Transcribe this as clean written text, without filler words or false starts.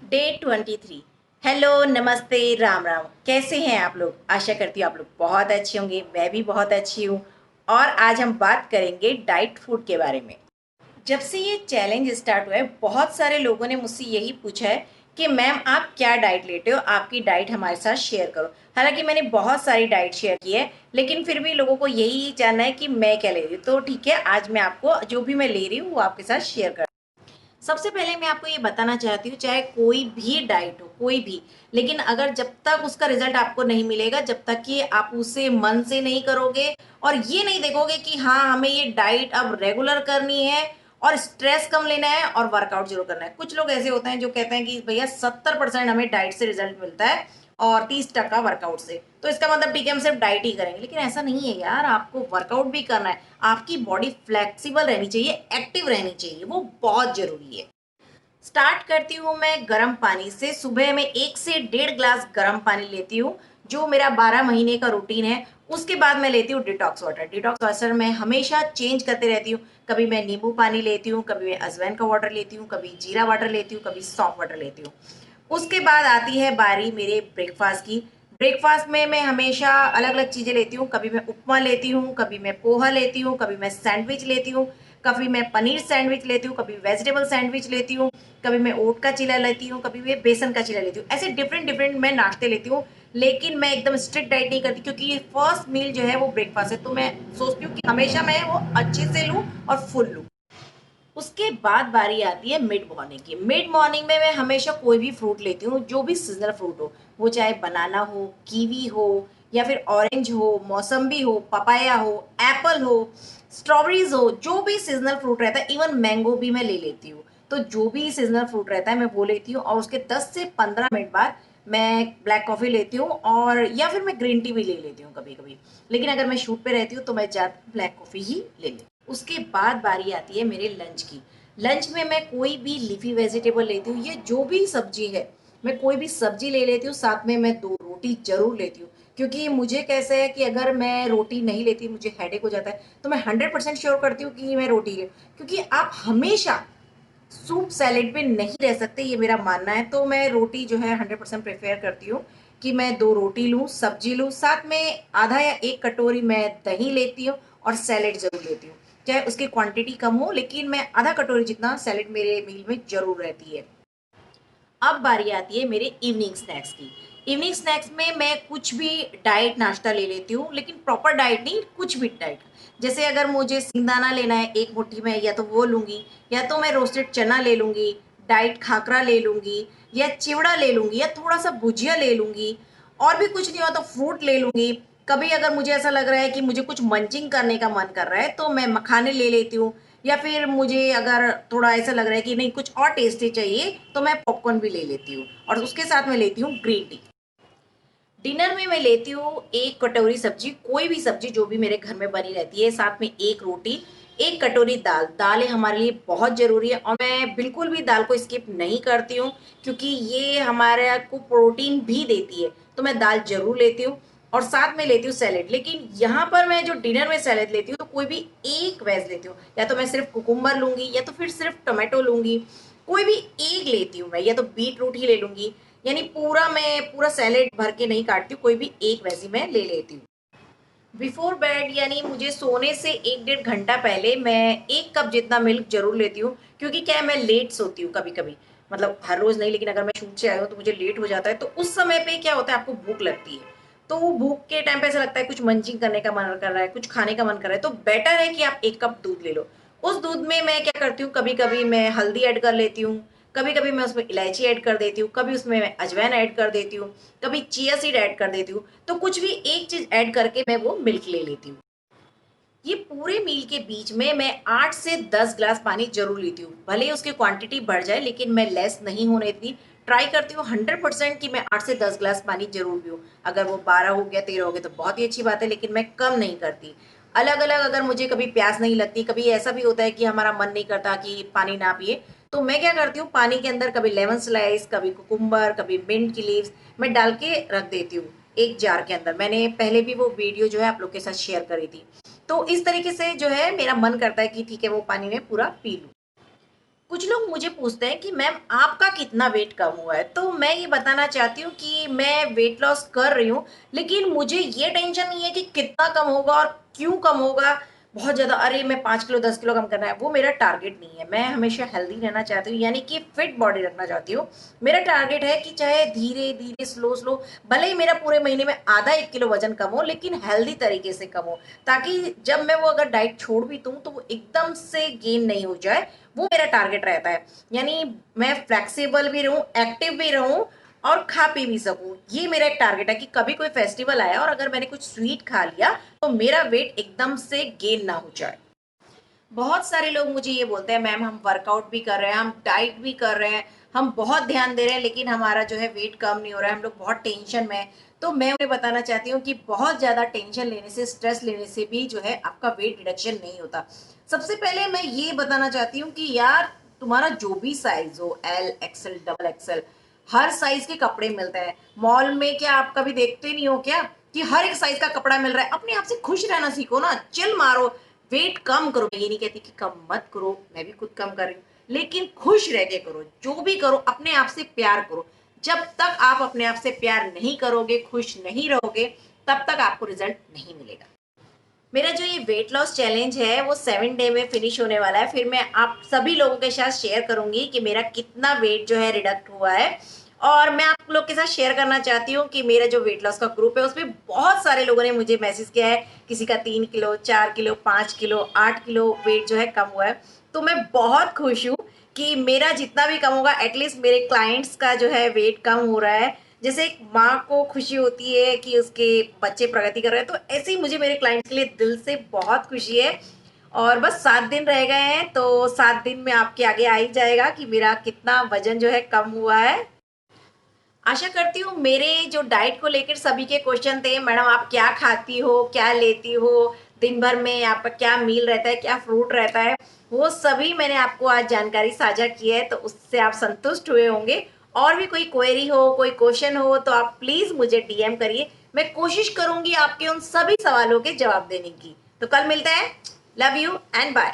Day 23। Hello, नमस्ते, राम राम। कैसे हैं आप लोग? आशा करती हूँ आप लोग बहुत अच्छे होंगे। मैं भी बहुत अच्छी हूँ। और आज हम बात करेंगे डाइट फूड के बारे में। जब से ये चैलेंज स्टार्ट हुआ है, बहुत सारे लोगों ने मुझसे यही पूछा है कि मैम आप क्या डाइट लेते हो, आपकी डाइट हमारे साथ शेयर करो। हालांकि मैंने बहुत सारी डाइट शेयर की है, लेकिन फिर भी लोगों को यही जानना है कि मैं क्या ले रही हूँ। तो ठीक है, आज मैं आपको जो भी मैं ले रही हूँ वो आपके साथ शेयर कर। सबसे पहले मैं आपको ये बताना चाहती हूँ, चाहे कोई भी डाइट हो, कोई भी, लेकिन अगर जब तक उसका रिजल्ट आपको नहीं मिलेगा, जब तक कि आप उसे मन से नहीं करोगे और ये नहीं देखोगे कि हाँ हमें ये डाइट अब रेगुलर करनी है और स्ट्रेस कम लेना है और वर्कआउट जरूर करना है। कुछ लोग ऐसे होते हैं जो कहते हैं कि भैया 70% हमें डाइट से रिजल्ट मिलता है और 30% वर्कआउट से, तो इसका मतलब ठीक है हम सिर्फ डाइट ही करेंगे। लेकिन ऐसा नहीं है यार, आपको वर्कआउट भी करना है। आपकी बॉडी फ्लेक्सिबल रहनी चाहिए, एक्टिव रहनी चाहिए, वो बहुत जरूरी है। स्टार्ट करती हूँ मैं गर्म पानी से। सुबह में 1 से 1.5 ग्लास गर्म पानी लेती हूँ, जो मेरा 12 महीने का रूटीन है। उसके बाद मैं लेती हूँ डिटॉक्स वाटर। डिटॉक्स वाटर मैं हमेशा चेंज करते रहती हूँ। कभी मैं नींबू पानी लेती हूँ, कभी मैं अजवाइन का वाटर लेती हूँ, कभी जीरा वाटर लेती हूँ, कभी सॉफ्ट वाटर लेती हूँ। उसके बाद आती है बारी मेरे ब्रेकफास्ट की। ब्रेकफास्ट में मैं हमेशा अलग अलग चीज़ें लेती हूँ। कभी मैं उपमा लेती हूँ, कभी मैं पोहा लेती हूँ, कभी मैं सैंडविच लेती हूँ, कभी मैं पनीर सैंडविच लेती हूँ, कभी वेजिटेबल सैंडविच लेती हूँ, कभी मैं ओट का चिला लेती हूँ, कभी मैं बेसन का चिला लेती हूँ। ऐसे डिफरेंट डिफरेंट मैं नाश्ते लेती हूँ। लेकिन मैं एकदम स्ट्रिक्ट डाइट नहीं करती, क्योंकि ये फर्स्ट मील जो है वो ब्रेकफास्ट है। तो मैं सोचती हूँ कि हमेशा मैं वो अच्छे से लूँ और फुल लूँ। उसके बाद बारी आती है मिड मॉर्निंग की। मिड मॉर्निंग में मैं हमेशा कोई भी फ्रूट लेती हूँ, जो भी सीजनल फ्रूट हो। वो चाहे बनाना हो, कीवी हो, या फिर ऑरेंज हो, मौसम्बी हो, पपाया हो, एप्पल हो, स्ट्रॉबेरीज हो, जो भी सीजनल फ्रूट रहता है। इवन मैंगो भी मैं ले लेती हूँ। तो जो भी सीजनल फ्रूट रहता है मैं वो लेती हूँ, और उसके 10 से 15 मिनट बाद मैं ब्लैक कॉफ़ी लेती हूँ, और या फिर मैं ग्रीन टी भी ले लेती हूँ कभी कभी। लेकिन अगर मैं शूट पे रहती हूँ तो मैं ज़्यादा ब्लैक कॉफ़ी ही ले लेती हूँ। उसके बाद बारी आती है मेरे लंच की। लंच में मैं कोई भी लीफी वेजिटेबल लेती हूँ, ये जो भी सब्जी है, मैं कोई भी सब्जी ले लेती हूँ। साथ में मैं 2 रोटी जरूर लेती हूँ, क्योंकि मुझे कैसे है कि अगर मैं रोटी नहीं लेती मुझे हेडेक हो जाता है। तो मैं 100% श्योर करती हूँ कि मैं रोटी ले, क्योंकि आप हमेशा सूप सैलेड पे नहीं रह सकते, ये मेरा मानना है। तो मैं रोटी जो है 100% प्रेफर करती हूँ कि मैं 2 रोटी लूँ, सब्जी लूँ, साथ में आधा या 1 कटोरी मैं दही लेती हूँ, और सैलेड जरूर लेती हूँ। चाहे उसकी क्वांटिटी कम हो, लेकिन मैं आधा कटोरी जितना सैलेड मेरे मील में जरूर रहती है। अब बारी आती है मेरे इवनिंग स्नैक्स की। इवनिंग स्नैक्स में मैं कुछ भी डाइट नाश्ता ले लेती हूँ, लेकिन प्रॉपर डाइट नहीं, कुछ भी डाइट। जैसे अगर मुझे सिंगदाना लेना है 1 मुट्ठी में, या तो वो लूंगी, या तो मैं रोस्टेड चना ले लूंगी, डाइट खाकरा ले लूंगी, या चिवड़ा ले लूंगी, या थोड़ा सा भुजिया ले लूंगी। और भी कुछ नहीं हुआ तो फ्रूट ले लूंगी। कभी अगर मुझे ऐसा लग रहा है कि मुझे कुछ मंचिंग करने का मन कर रहा है तो मैं मखाने ले लेती हूँ। या फिर मुझे अगर थोड़ा ऐसा लग रहा है कि नहीं कुछ और टेस्टी चाहिए, तो मैं पॉपकॉर्न भी ले लेती हूँ, और उसके साथ में लेती हूँ ग्रीन टी। डिनर में मैं लेती हूँ 1 कटोरी सब्जी, कोई भी सब्जी जो भी मेरे घर में बनी रहती है, साथ में 1 रोटी, 1 कटोरी दाल। दालें हमारे लिए बहुत जरूरी है, और मैं बिल्कुल भी दाल को स्किप नहीं करती हूँ, क्योंकि ये हमारे को प्रोटीन भी देती है। तो मैं दाल जरूर लेती हूँ, और साथ में लेती हूँ सैलेड। लेकिन यहाँ पर मैं जो डिनर में सैलेड लेती हूँ, तो कोई भी एक वेज लेती हूँ। या तो मैं सिर्फ कुकुम्बर लूंगी, या तो फिर सिर्फ टोमेटो लूंगी। कोई भी एक लेती हूँ मैं, या तो बीट रूट ही ले लूंगी। यानी पूरा मैं पूरा सैलेड भर के नहीं काटती हूँ, कोई भी एक वैसी मैं ले लेती हूँ। बिफोर बेड, यानी मुझे सोने से 1 डेढ़ घंटा पहले, मैं 1 कप जितना मिल्क जरूर लेती हूँ। क्योंकि क्या है, मैं लेट सोती हूँ कभी कभी। मतलब हर रोज नहीं, लेकिन अगर मैं शूट से आई हूँ तो मुझे लेट हो जाता है। तो उस समय पे क्या होता है, आपको भूख लगती है। तो वो भूख के टाइम पे ऐसा लगता है कुछ मंचिंग करने का मन कर रहा है, कुछ खाने का मन कर रहा है, तो बेटर है कि आप 1 कप दूध ले लो। उस दूध में मैं क्या करती हूँ, कभी कभी मैं हल्दी ऐड कर लेती हूँ, कभी कभी मैं उसमें इलायची ऐड कर देती हूँ, कभी उसमें मैं अजवाइन ऐड कर देती हूँ, कभी चिया सीड ऐड कर देती हूँ। तो कुछ भी एक चीज ऐड करके मैं वो मिल्क ले लेती हूँ। ये पूरे मील के बीच में मैं 8 से 10 ग्लास पानी जरूर लेती हूँ। भले ही उसकी क्वांटिटी बढ़ जाए, लेकिन मैं लेस नहीं होने देती। ट्राई करती हूँ 100% कि मैं 8 से 10 ग्लास पानी जरूर पीऊँ। अगर वो 12 हो गया, 13 हो गया, तो बहुत ही अच्छी बात है, लेकिन मैं कम नहीं करती। अलग अलग, अगर मुझे कभी प्यास नहीं लगती, कभी ऐसा भी होता है कि हमारा मन नहीं करता कि पानी ना पिए, तो मैं क्या करती हूँ, पानी के अंदर कभी लेमन स्लाइस, कभी कुकुम्बर, कभी मिंट की लीव्स मैं डाल के रख देती हूँ एक जार के अंदर। मैंने पहले भी वो वीडियो जो है आप लोग के साथ शेयर करी थी। तो इस तरीके से जो है मेरा मन करता है कि ठीक है वो पानी में पूरा पी लूं। कुछ लोग मुझे पूछते हैं कि मैम आपका कितना वेट कम हुआ है, तो मैं ये बताना चाहती हूँ कि मैं वेट लॉस कर रही हूँ, लेकिन मुझे ये टेंशन नहीं है कि कितना कम होगा और क्यों कम होगा। बहुत ज़्यादा अरे मैं 5 किलो 10 किलो कम करना है, वो मेरा टारगेट नहीं है। मैं हमेशा हेल्दी रहना चाहती हूँ, यानी कि फिट बॉडी रखना चाहती हूँ। मेरा टारगेट है कि चाहे धीरे धीरे स्लो स्लो, भले ही मेरा पूरे महीने में आधा 1 किलो वजन कम हो, लेकिन हेल्दी तरीके से कम हो, ताकि जब मैं वो अगर डाइट छोड़ भी दूँ तो वो एकदम से गेन नहीं हो जाए। वो मेरा टारगेट रहता है। यानी मैं फ्लेक्सिबल भी रहूं, एक्टिव भी रहूं और खा पी भी सकूं। ये मेरा एक टारगेट है कि कभी कोई फेस्टिवल आया और अगर मैंने कुछ स्वीट खा लिया तो मेरा वेट एकदम से गेन ना हो जाए। बहुत सारे लोग मुझे ये बोलते हैं मैम हम वर्कआउट भी कर रहे हैं, हम डाइट भी कर रहे हैं, हम बहुत ध्यान दे रहे हैं, लेकिन हमारा जो है वेट कम नहीं हो रहा है, हम लोग बहुत टेंशन में हैं। तो मैं उन्हें बताना चाहती हूँ कि बहुत ज़्यादा टेंशन लेने से, स्ट्रेस लेने से भी जो है आपका वेट रिडक्शन नहीं होता। सबसे पहले मैं ये बताना चाहती हूँ कि यार तुम्हारा जो भी साइज हो, एल एक्सएल डबल एक्सएल, हर साइज के कपड़े मिलते हैं मॉल में। क्या आप कभी देखते नहीं हो क्या कि हर एक साइज का कपड़ा मिल रहा है? अपने आप से खुश रहना सीखो ना, चिल मारो, वेट कम करो। मैं ये नहीं कहती कि कम मत करो, मैं भी खुद कम कर रही हूँ, लेकिन खुश रह के करो। जो भी करो अपने आप से प्यार करो। जब तक आप अपने आप से प्यार नहीं करोगे, खुश नहीं रहोगे, तब तक आपको रिजल्ट नहीं मिलेगा। मेरा जो ये वेट लॉस चैलेंज है वो 7 डे में फिनिश होने वाला है। फिर मैं आप सभी लोगों के साथ शेयर करूंगी कि मेरा कितना वेट जो है रिडक्ट हुआ है। और मैं आप लोग के साथ शेयर करना चाहती हूँ कि मेरा जो वेट लॉस का ग्रुप है उसमें बहुत सारे लोगों ने मुझे मैसेज किया है। किसी का 3 kilo 4 kilo 5 kilo 8 kilo weight जो है कम हुआ है। तो मैं बहुत खुश हूँ कि मेरा जितना भी कम होगा, एटलीस्ट मेरे क्लाइंट्स का जो है वेट कम हो रहा है। जैसे एक माँ को खुशी होती है कि उसके बच्चे प्रगति कर रहे हैं, तो ऐसे ही मुझे मेरे क्लाइंट्स के लिए दिल से बहुत खुशी है। और बस 7 दिन रह गए हैं, तो 7 दिन में आपके आगे आ ही जाएगा कि मेरा कितना वजन जो है कम हुआ है। आशा करती हूँ मेरे जो डाइट को लेकर सभी के क्वेश्चन थे, मैडम आप क्या खाती हो, क्या लेती हो, दिन भर में आपका क्या मील रहता है, क्या फ्रूट रहता है, वो सभी मैंने आपको आज जानकारी साझा की है, तो उससे आप संतुष्ट हुए होंगे। और भी कोई क्वेरी हो, कोई क्वेश्चन हो, तो आप प्लीज मुझे डीएम करिए। मैं कोशिश करूंगी आपके उन सभी सवालों के जवाब देने की। तो कल मिलते हैं। Love you and bye.